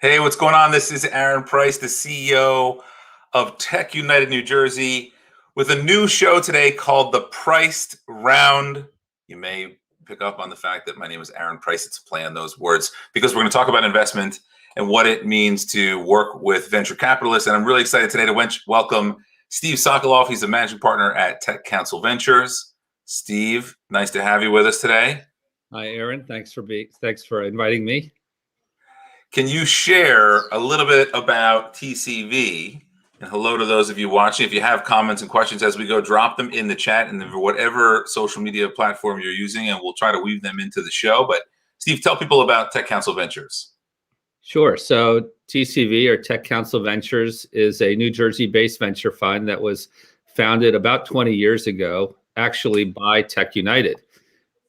Hey, what's going on? This is Aaron Price, the CEO of Tech United New Jersey, with a new show today called The Priced Round. You may pick up on the fact that my name is Aaron Price. It's a play on those words because we're going to talk about investment and what it means to work with venture capitalists. And I'm really excited today to welcome Steve Sokoloff. He's a managing partner at Tech Council Ventures. Steve, nice to have you with us today. Hi, Aaron. Thanks for inviting me. Can you share a little bit about TCV? And hello to those of you watching. If you have comments and questions as we go, drop them in the chat and whatever social media platform you're using, and we'll try to weave them into the show. But Steve, tell people about Tech Council Ventures. Sure. So TCV, or Tech Council Ventures, is a New Jersey-based venture fund that was founded about 20 years ago, actually by Tech United.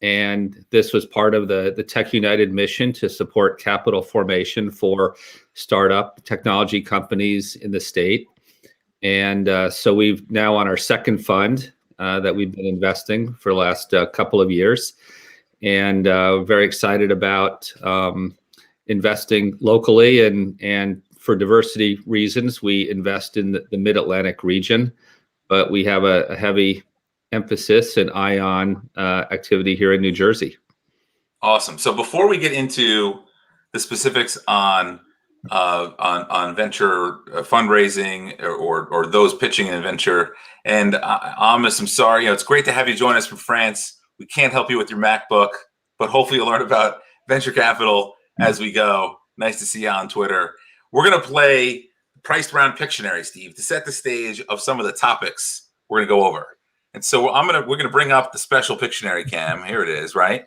And this was part of the Tech United mission to support capital formation for startup technology companies in the state. And so we've now on our second fund that we've been investing for the last couple of years, and very excited about investing locally, and for diversity reasons, we invest in the Mid-Atlantic region, but we have a heavy emphasis and eye on activity here in New Jersey. Awesome. So before we get into the specifics on venture fundraising or those pitching in venture, and Amos, I'm sorry, it's great to have you join us from France. We can't help you with your MacBook, but hopefully you'll learn about venture capital as we go. Nice to see you on Twitter. We're going to play Priced Round Pictionary, Steve, to set the stage of some of the topics we're going to go over. And so we're gonna bring up the special Pictionary cam. Here it is, right?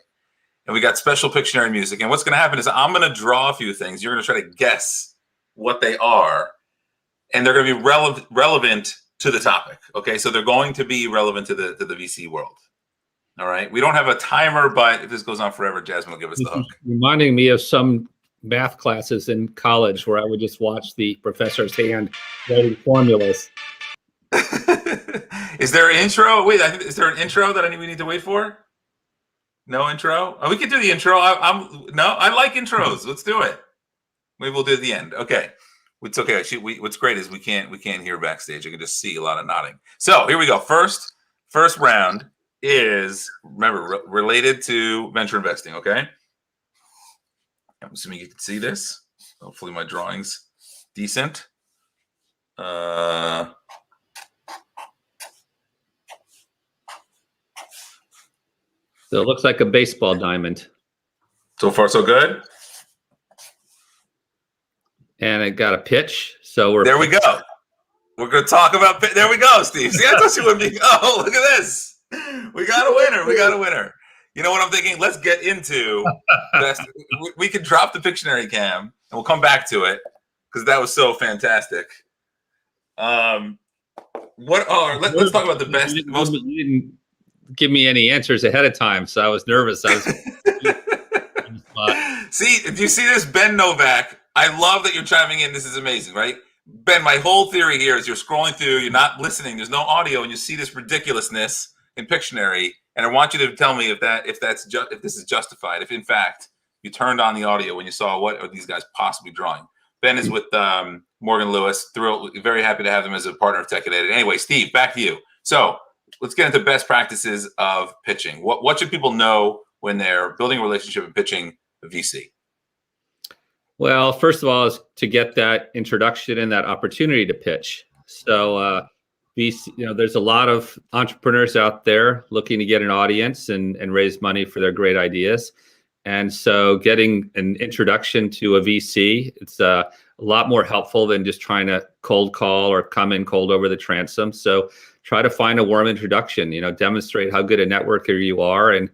And we got special Pictionary music. And what's gonna happen is I'm gonna draw a few things. You're gonna try to guess what they are, and they're gonna be relevant to the topic. Okay, so they're going to be relevant to the VC world. All right. We don't have a timer, but if this goes on forever, Jasmine will give us the hook. Reminding me of some math classes in college where I would just watch the professor's hand writing formulas. Is there an intro? Wait, is there an intro that we need to wait for? No intro? Oh, we can do the intro. I like intros. Let's do it. Maybe we'll do it at the end. Okay. It's okay. What's great is we can't hear backstage. I can just see a lot of nodding. So here we go. First round is, remember, related to venture investing. Okay. I'm assuming you can see this. Hopefully my drawing's decent. So it looks like a baseball diamond. So far, so good. And it got a pitch. So there we go. We're going to talk about. There we go, Steve. See, I thought you would be. Oh, look at this. We got a winner. You know what I'm thinking? Let's get into best. We can drop the Pictionary cam, and we'll come back to it because that was so fantastic. Let's talk about the best. You didn't give me any answers ahead of time, so I was nervous. See, do you see this? Ben Novak, I love that you're chiming in. This is amazing, right? Ben, my whole theory here is you're scrolling through, you're not listening, there's no audio, and you see this ridiculousness in Pictionary, and I want you to tell me if this is justified, if in fact you turned on the audio when you saw what are these guys possibly drawing. Ben is with Morgan Lewis. Very happy to have them as a partner of Tech United. Anyway, Steve, back to you. So let's get into best practices of pitching. What should people know when they're building a relationship and pitching a VC? Well, first of all, is to get that introduction and that opportunity to pitch. So VC, there's a lot of entrepreneurs out there looking to get an audience and raise money for their great ideas. And so getting an introduction to a VC, it's a lot more helpful than just trying to cold call or come in cold over the transom. So try to find a warm introduction, demonstrate how good a networker you are, and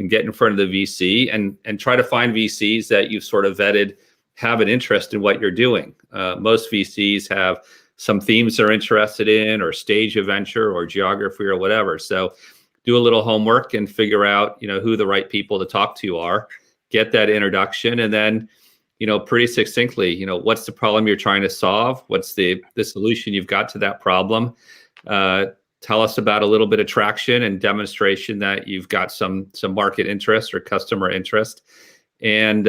get in front of the VC and try to find VCs that you've sort of vetted, have an interest in what you're doing. Most VCs have some themes they're interested in, or stage of venture, or geography, or whatever. So do a little homework and figure out, who the right people to talk to are, get that introduction, and then, pretty succinctly, what's the problem you're trying to solve? What's the solution you've got to that problem? Tell us about a little bit of traction and demonstration that you've got some market interest or customer interest, and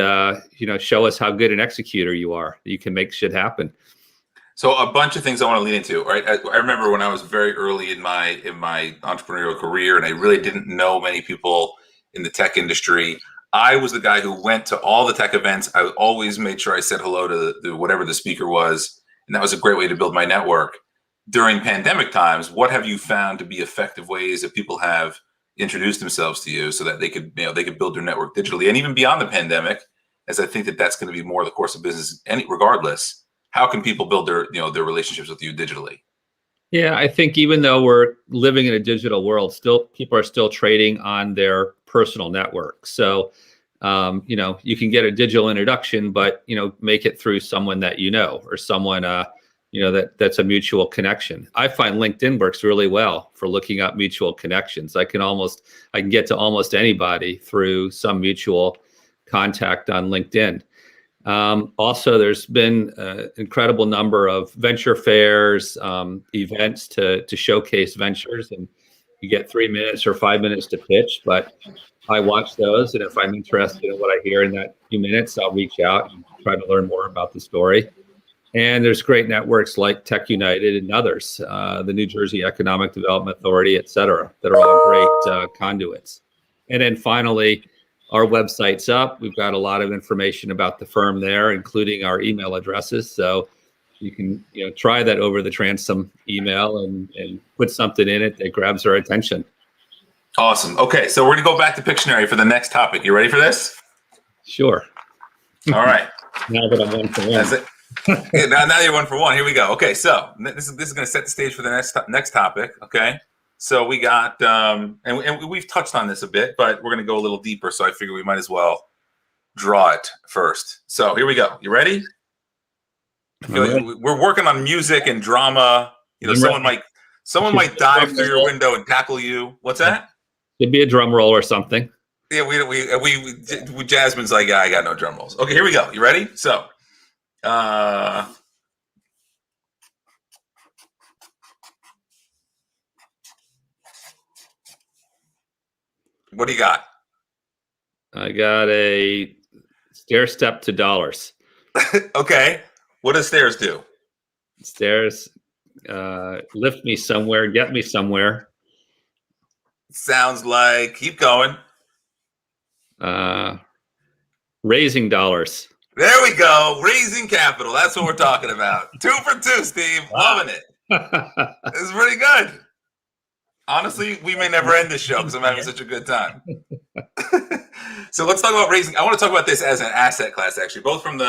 show us how good an executor you are. You can make shit happen. So a bunch of things I want to lean into. Right, I remember when I was very early in my entrepreneurial career, and I really didn't know many people in the tech industry. I was the guy who went to all the tech events. I always made sure I said hello to whatever the speaker was, and that was a great way to build my network. During pandemic times, what have you found to be effective ways that people have introduced themselves to you so that they could build their network digitally, and even beyond the pandemic, as I think that's going to be more the course of business, regardless. How can people build their relationships with you digitally? Yeah, I think even though we're living in a digital world, still people are still trading on their personal network. So, you can get a digital introduction, but make it through someone that or someone that's a mutual connection. I find LinkedIn works really well for looking up mutual connections. I can get to almost anybody through some mutual contact on LinkedIn. Also, there's been an incredible number of venture fairs, events to showcase ventures, and you get 3 minutes or 5 minutes to pitch. But I watch those, and if I'm interested in what I hear in that few minutes, I'll reach out and try to learn more about the story. And there's great networks like Tech United and others, the New Jersey Economic Development Authority, et cetera, that are all great conduits. And then finally, our website's up. We've got a lot of information about the firm there, including our email addresses. So you can try that over the Transom email and put something in it that grabs our attention. Awesome. Okay, so we're going to go back to Pictionary for the next topic. You ready for this? Sure. All right. Now that I'm 1 for 1. now you're 1 for 1. Here we go. Okay, so this is going to set the stage for the next topic. Okay. So we got, and we've touched on this a bit, but we're going to go a little deeper. So I figure we might as well draw it first. So here we go. You ready? We're working on music and drama. Someone might dive through your window and tackle you. What's that? It'd be a drum roll or something. Yeah, we Jasmine's like, yeah, I got no drum rolls. Okay, here we go. You ready? So, what do you got? I got a stair step to dollars. Okay. What does stairs do? Stairs lift me somewhere, get me somewhere. Sounds like, keep going. Raising dollars. There we go. Raising capital. That's what we're talking about. 2 for 2, Steve. Loving it. It's pretty good. Honestly, we may never end this show because I'm having such a good time. So let's talk about raising. I want to talk about this as an asset class, actually, both from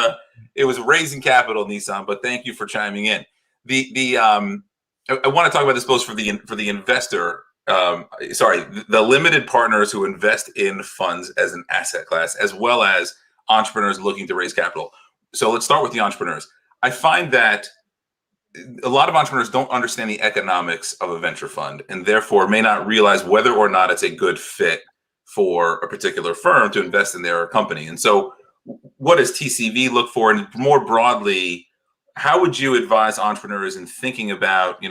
it was raising capital, Nissan, but thank you for chiming in. I want to talk about this both for the investor, the limited partners who invest in funds as an asset class, as well as entrepreneurs looking to raise capital. So let's start with the entrepreneurs. I find that a lot of entrepreneurs don't understand the economics of a venture fund and therefore may not realize whether or not it's a good fit for a particular firm to invest in their company. And so what does TCV look for? And more broadly, how would you advise entrepreneurs in thinking about,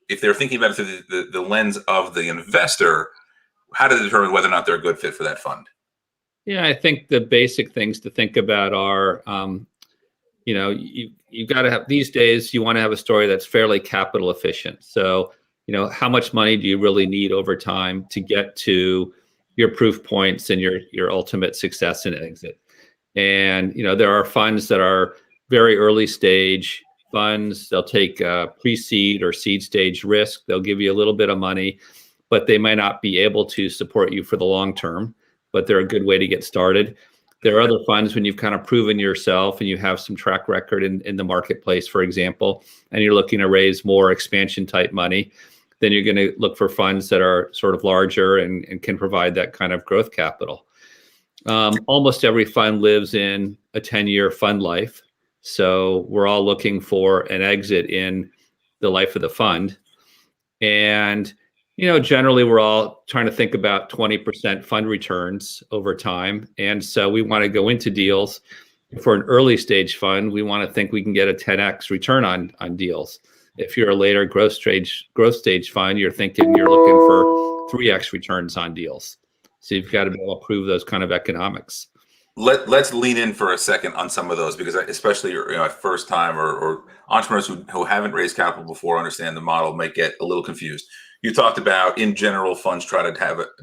if they're thinking about it through the lens of the investor, how to determine whether or not they're a good fit for that fund? Yeah, I think the basic things to think about are, you've got to have, these days, you want to have a story that's fairly capital efficient. So, how much money do you really need over time to get to your proof points and your ultimate success and exit? And, there are funds that are very early stage funds. They'll take pre-seed or seed stage risk. They'll give you a little bit of money, but they might not be able to support you for the long term, but they're a good way to get started. There are other funds when you've kind of proven yourself and you have some track record in the marketplace, for example, and you're looking to raise more expansion type money, then you're going to look for funds that are sort of larger and can provide that kind of growth capital. Almost every fund lives in a 10-year fund life. So we're all looking for an exit in the life of the fund. And, generally we're all trying to think about 20% fund returns over time. And so we want to go into deals. For an early stage fund, we want to think we can get a 10x return on deals. If you're a later growth stage fund, you're looking for 3x returns on deals. So you've got to be able to prove those kind of economics. let's lean in for a second on some of those, because especially at first time or entrepreneurs who haven't raised capital before, understand the model, might get a little confused. You talked about, in general, funds try to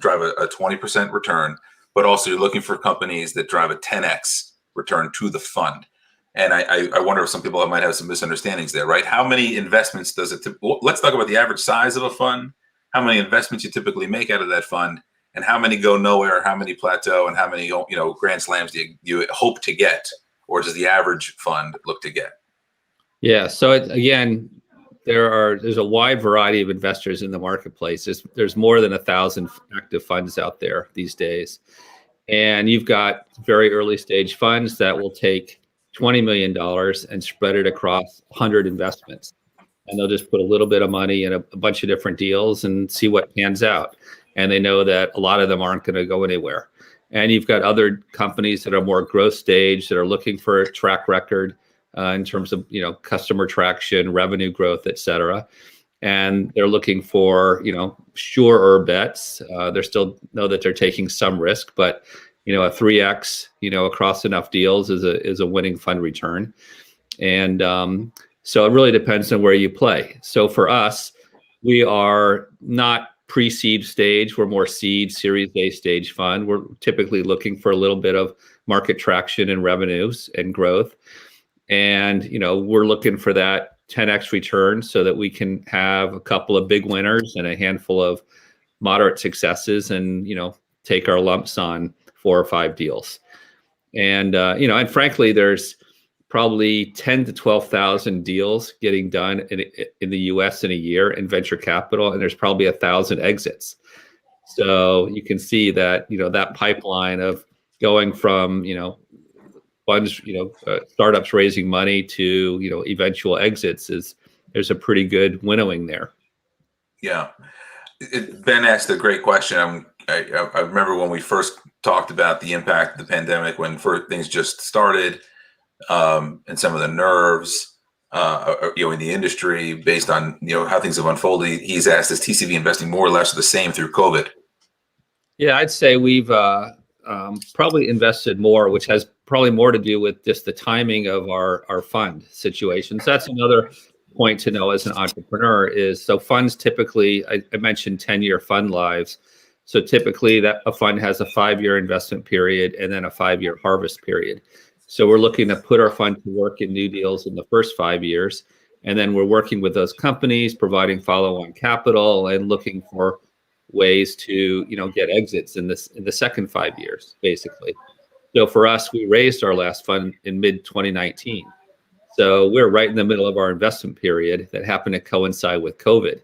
drive a 20% return, but also you're looking for companies that drive a 10x return to the fund. And I wonder if some people might have some misunderstandings there, right? How many investments does it? Let's talk about the average size of a fund. How many investments you typically make out of that fund, and how many go nowhere, how many plateau, and how many grand slams do you hope to get, or does the average fund look to get? Yeah. So again, there's a wide variety of investors in the marketplace. There's more than 1,000 active funds out there these days, and you've got very early stage funds that will take $20 million and spread it across 100 investments, and they'll just put a little bit of money in a bunch of different deals and see what pans out. And they know that a lot of them aren't going to go anywhere. And you've got other companies that are more growth stage, that are looking for a track record in terms of customer traction, revenue growth, et cetera. And they're looking for surer bets. They still know that they're taking some risk, but a 3x across enough deals is a winning fund return. And so it really depends on where you play. So for us, we are not pre-seed stage. We're more seed, Series A stage fund. We're typically looking for a little bit of market traction and revenues and growth. And, we're looking for that 10x return so that we can have a couple of big winners and a handful of moderate successes, and, take our lumps on 4 or 5 deals. And, and frankly, there's probably 10 to 12,000 deals getting done in the US in a year in venture capital, and there's probably 1,000 exits. So you can see that that pipeline of going from funds, startups raising money to eventual exits there's a pretty good winnowing there. Yeah, Ben asked a great question. I remember when we first talked about the impact of the pandemic, when things just started. And some of the nerves, in the industry based on, how things have unfolded. He's asked, is TCV investing more or less the same through COVID? Yeah, I'd say we've probably invested more, which has probably more to do with just the timing of our fund situations. That's another point to know as an entrepreneur is, so funds typically, I mentioned 10-year fund lives. So typically that a fund has a 5-year investment period and then a 5-year harvest period. So we're looking to put our fund to work in new deals in the first 5 years. And then we're working with those companies, providing follow-on capital and looking for ways to, get exits in the second 5 years, basically. So for us, we raised our last fund in mid-2019. So we're right in the middle of our investment period that happened to coincide with COVID.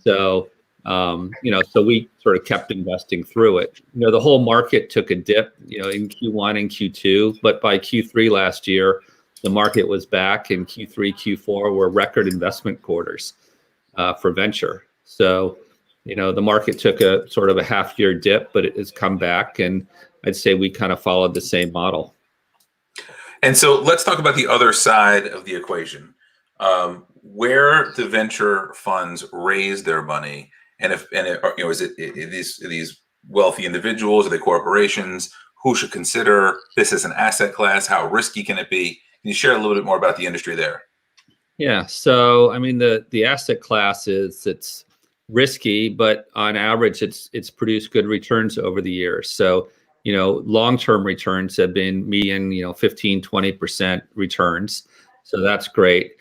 So, so we sort of kept investing through it. The whole market took a dip, in Q1 and Q2, but by Q3 last year, the market was back, and Q3, Q4 were record investment quarters for venture. So, the market took a sort of a half-year dip, but it has come back, and I'd say we kind of followed the same model. And so let's talk about the other side of the equation. Where do venture funds raise their money? And is it these wealthy individuals? Are they corporations? Who should consider this as an asset class? How risky can it be? Can you share a little bit more about the industry there? Yeah. So, I mean, the asset class it's risky, but on average, it's produced good returns over the years. So, long-term returns have been median, 15, 20% returns. So that's great.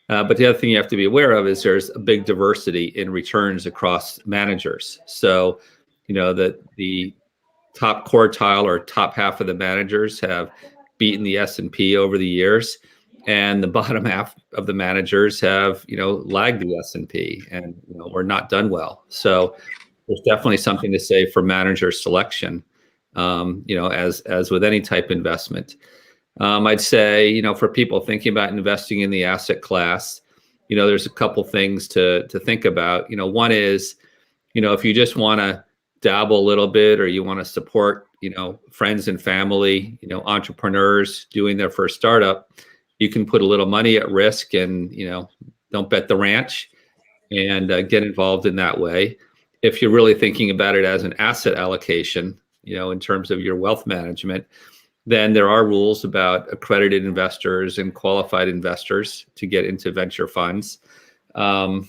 But the other thing you have to be aware of is there's a big diversity in returns across managers. So, the top quartile or top half of the managers have beaten the S&P over the years, and the bottom half of the managers have, lagged the S&P, and we're not done well. So there's definitely something to say for manager selection, as with any type of investment. I'd say, for people thinking about investing in the asset class, there's a couple things to think about. One is, if you just want to dabble a little bit, or you want to support, friends and family, entrepreneurs doing their first startup, you can put a little money at risk and, don't bet the ranch, and get involved in that way. If you're really thinking about it as an asset allocation, in terms of your wealth management, then there are rules about accredited investors and qualified investors to get into venture funds. And,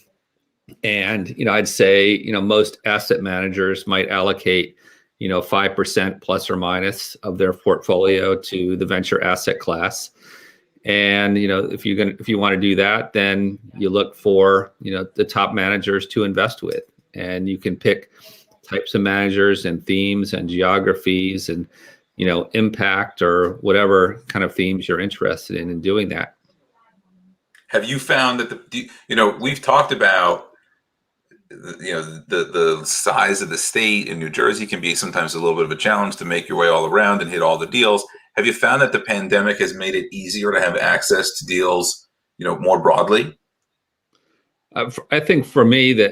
I'd say, most asset managers might allocate, 5% plus or minus of their portfolio to the venture asset class. And, if you want to do that, then you look for, the top managers to invest with, and you can pick types of managers and themes and geographies and, impact or whatever kind of themes you're interested in doing that. Have you found that we've talked about, the size of the state in New Jersey can be sometimes a little bit of a challenge to make your way all around and hit all the deals. Have you found that the pandemic has made it easier to have access to deals, more broadly? I think for me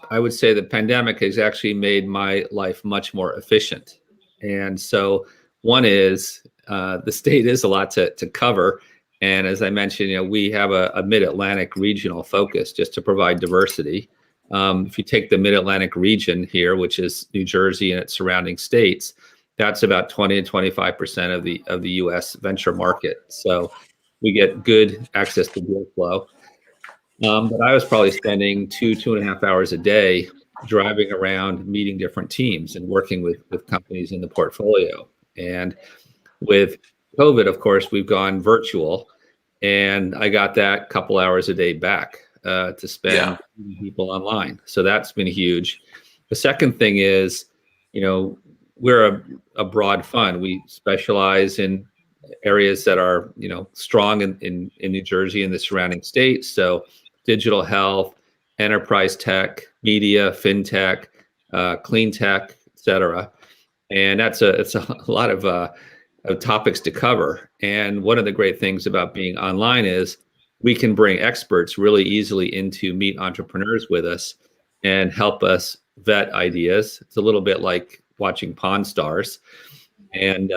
I would say the pandemic has actually made my life much more efficient. And so one is the state is a lot to cover. And as I mentioned, we have a Mid-Atlantic regional focus just to provide diversity. If you take the Mid-Atlantic region here, which is New Jersey and its surrounding states, that's about 20 to 25% of the U.S. venture market. So we get good access to deal flow. But I was probably spending 2.5 hours a day driving around, meeting different teams and working with companies in the portfolio. And with COVID, of course, we've gone virtual, and I got that couple hours a day back to spend with people online. So that's been huge. The second thing is, we're a broad fund. We specialize in areas that are, strong in New Jersey and the surrounding states. So digital health, enterprise tech, media, fintech, clean tech, et cetera. And it's a lot of topics to cover. And one of the great things about being online is we can bring experts really easily in to meet entrepreneurs with us and help us vet ideas. It's a little bit like watching Pawn Stars. And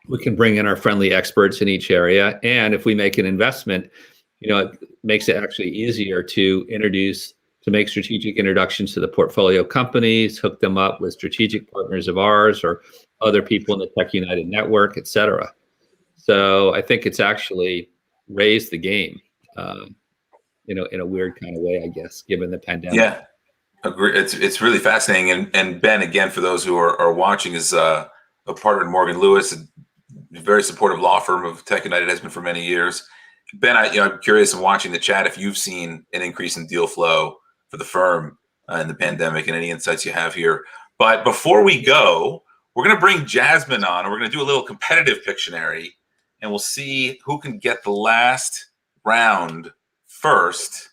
we can bring in our friendly experts in each area. And if we make an investment, it makes it actually easier to make strategic introductions to the portfolio companies, hook them up with strategic partners of ours or other people in the Tech United network, et cetera. So I think it's actually raised the game, in a weird kind of way, I guess, given the pandemic. Yeah, agree. It's really fascinating. And Ben, again, for those who are watching, is a partner in Morgan Lewis, a very supportive law firm of Tech United, has been for many years. Ben, I'm curious in watching the chat if you've seen an increase in deal flow for the firm in the pandemic, and any insights you have here. But before we go, we're going to bring Jasmine on, and we're going to do a little competitive Pictionary, and we'll see who can get the last round first.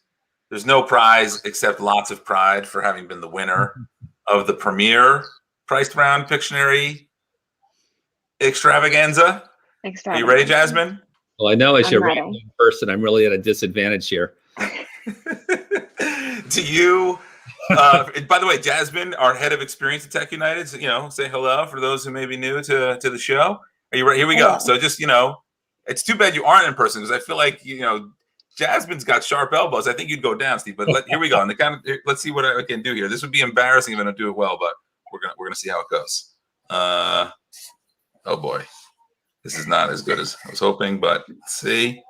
There's no prize except lots of pride for having been the winner of the premier priced round Pictionary extravaganza. Are you ready, Jasmine? Well, I know as you're writing in person, I'm really at a disadvantage here. Do you, by the way, Jasmine, our head of experience at Tech United, say hello for those who may be new to the show. Are you ready? Here we go. So just, it's too bad you aren't in person, because I feel like, Jasmine's got sharp elbows. I think you'd go down, Steve, but here we go. And let's see what I can do here. This would be embarrassing if I don't do it well, but we're gonna see how it goes. Oh boy. This is not as good as I was hoping, but let's see.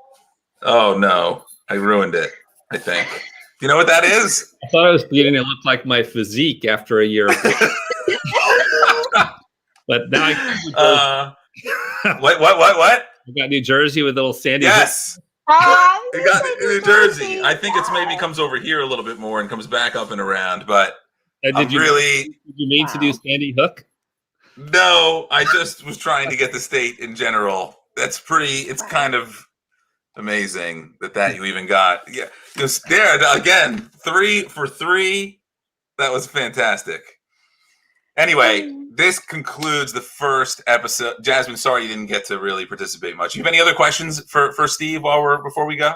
Oh no, I ruined it, I think. You know what that is? I thought I was beginning to look like my physique after a year. But now what? I got New Jersey with little Sandy. Yes. You got New Jersey. I think it's maybe comes over here a little bit more and comes back up and around, but did you mean to do Sandy Hook? No, I just was trying to get the state in general. It's kind of amazing that you even got. Yeah, just there again, 3 for 3. That was fantastic. Anyway, this concludes the first episode. Jasmine, sorry you didn't get to really participate much. You have any other questions for Steve before we go?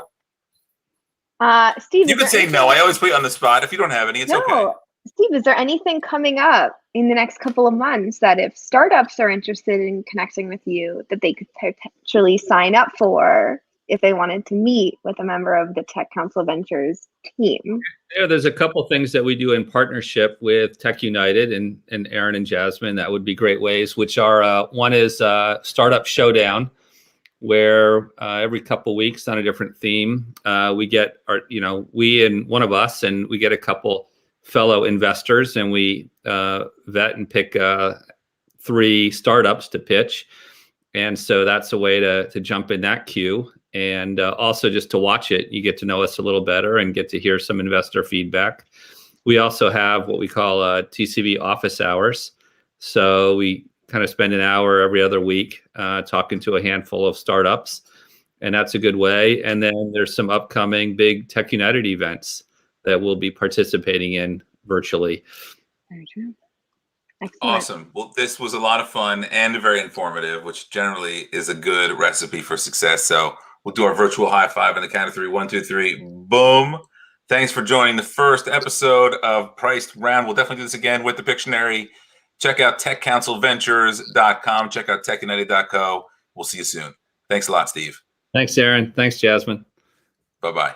Steve, you could say no. I always put you on the spot. If you don't have any, it's okay. Steve, is there anything coming up in the next couple of months that if startups are interested in connecting with you, that they could potentially sign up for if they wanted to meet with a member of the Tech Council Ventures team? There's a couple things that we do in partnership with Tech United and Aaron and Jasmine. That would be great ways, which are one is Startup Showdown, where every couple weeks on a different theme, we get we and one of us, and we get a couple fellow investors, and we vet and pick 3 startups to pitch. And so that's a way to jump in that queue. And also just to watch it, you get to know us a little better and get to hear some investor feedback. We also have what we call TCV office hours. So we kind of spend an hour every other week talking to a handful of startups. And that's a good way. And then there's some upcoming big Tech United events that we'll be participating in virtually. Very true. Excellent. Awesome. Well, this was a lot of fun and very informative, which generally is a good recipe for success. So we'll do our virtual high five on the count of 3. 1, 2, 3. Boom. Thanks for joining the first episode of Priced Round. We'll definitely do this again with the Pictionary. Check out techcouncilventures.com. Check out techunited.co. We'll see you soon. Thanks a lot, Steve. Thanks, Aaron. Thanks, Jasmine. Bye-bye.